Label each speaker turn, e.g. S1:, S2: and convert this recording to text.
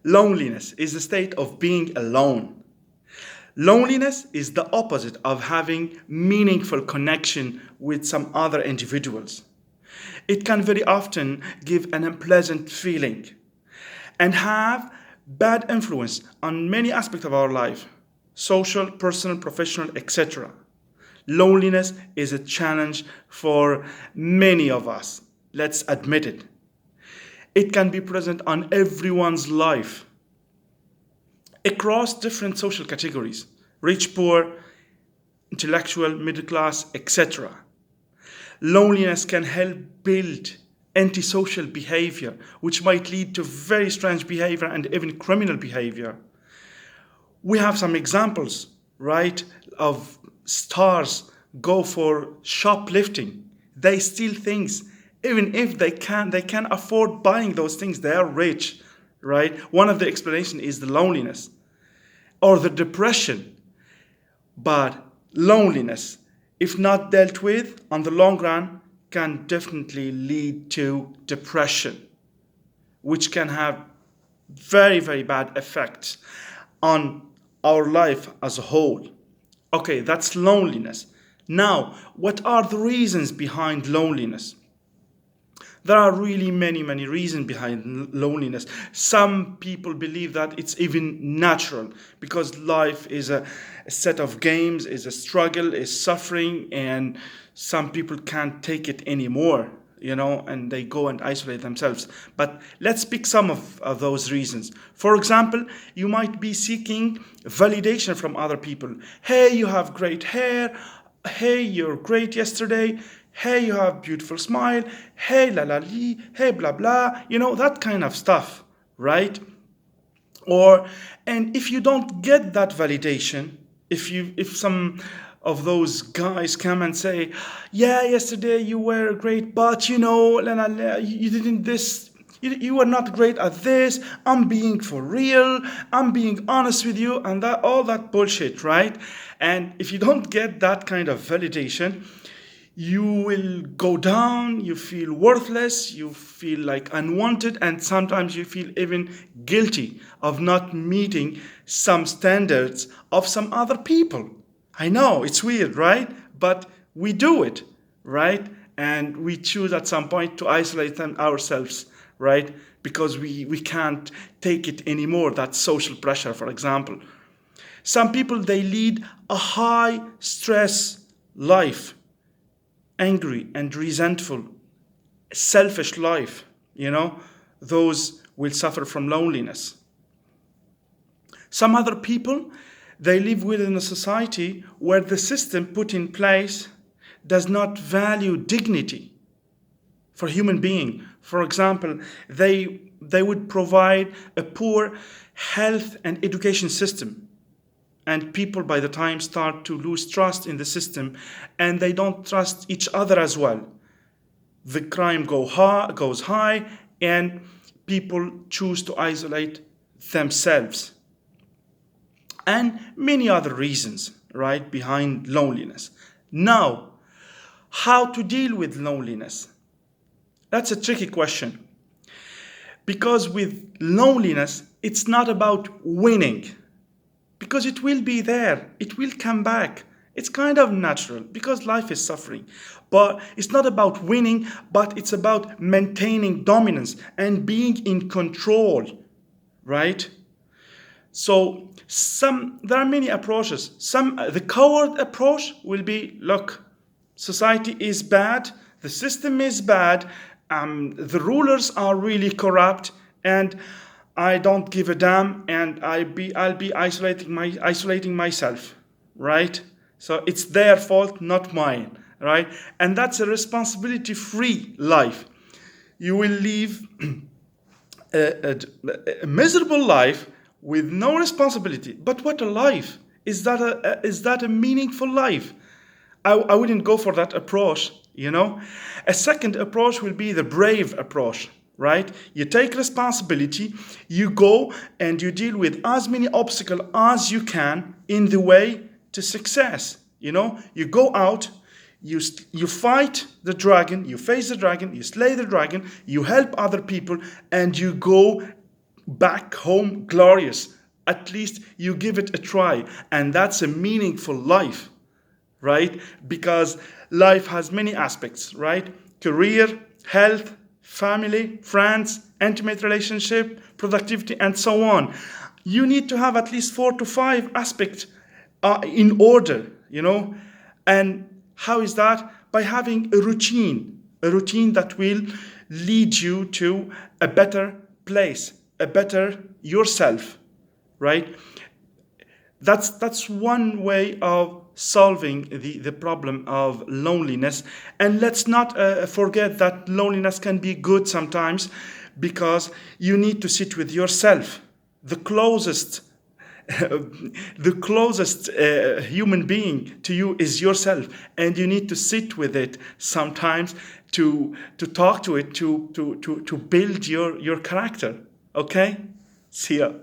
S1: Loneliness is the state of being alone. Loneliness is the opposite of having meaningful connection with some other individuals. It can very often give an unpleasant feeling and have bad influence on many aspects of our life, social, personal, professional, etc. Loneliness is a challenge for many of us. Let's admit it. It can be present on everyone's life across different social categories: rich, poor, intellectual, middle class, etc. Loneliness can help build antisocial behavior, which might lead to very strange behavior and even criminal behavior. We have some examples, right, of stars go for shoplifting. They steal things, even if they can afford buying those things. They are rich, right? One of the explanations is the loneliness or the depression. But loneliness, if not dealt with on the long run, can definitely lead to depression, which can have very, very bad effects on our life as a whole. Okay, that's loneliness. Now, what are the reasons behind loneliness? There are really many, many reasons behind loneliness. Some people believe that it's even natural because life is a set of games, is a struggle, is suffering, and some people can't take it anymore, and they go and isolate themselves. But let's pick some of those reasons. For example, you might be seeking validation from other people. Hey, you have great hair. Hey, you're great yesterday. Hey, you have beautiful smile. Hey, la la li. Hey, blah blah. That kind of stuff, right? And if you don't get that validation, if some of those guys come and say, yeah, yesterday you were great, but la la la, you didn't this. You were not great at this. I'm being for real. I'm being honest with you, and that all that bullshit, right? And if you don't get that kind of validation, you will go down, you feel worthless, you feel like unwanted, and sometimes you feel even guilty of not meeting some standards of some other people. I know, it's weird, right? But we do it, right? And we choose at some point to isolate them ourselves, right? Because we can't take it anymore, that social pressure, for example. Some people, they lead a high stress life, angry and resentful, selfish life, those will suffer from loneliness. Some other people, they live within a society where the system put in place does not value dignity for human being. For example, they would provide a poor health and education system. And people by the time start to lose trust in the system, and they don't trust each other as well. The crime goes high, and people choose to isolate themselves. And many other reasons, right, behind loneliness. Now, how to deal with loneliness? That's a tricky question. Because with loneliness, it's not about winning. Because it will be there, it will come back. It's kind of natural because life is suffering. But it's not about winning, but it's about maintaining dominance and being in control, right? So there are many approaches. The coward approach will be, look, society is bad, the system is bad, the rulers are really corrupt, and I don't give a damn, and I'll be isolating myself, right? So it's their fault, not mine, right? And that's a responsibility-free life. You will live a miserable life with no responsibility. But what a life! Is that a meaningful life? I wouldn't go for that approach, A second approach will be the brave approach. Right? You take responsibility, you go and you deal with as many obstacles as you can in the way to success. You go out, you fight the dragon, you face the dragon, you slay the dragon, you help other people, and you go back home glorious. At least you give it a try, and that's a meaningful life, right? Because life has many aspects, right? Career, health, family, friends, intimate relationship, productivity, and so on. You need to have at least 4 to 5 aspects in order, And how is that? By having a routine that will lead you to a better place, a better yourself, right? That's one way of solving the problem of loneliness. And let's not forget that loneliness can be good sometimes, because you need to sit with yourself. The closest the closest human being to you is yourself, and you need to sit with it sometimes, to talk to it, to build your character. Okay, see ya.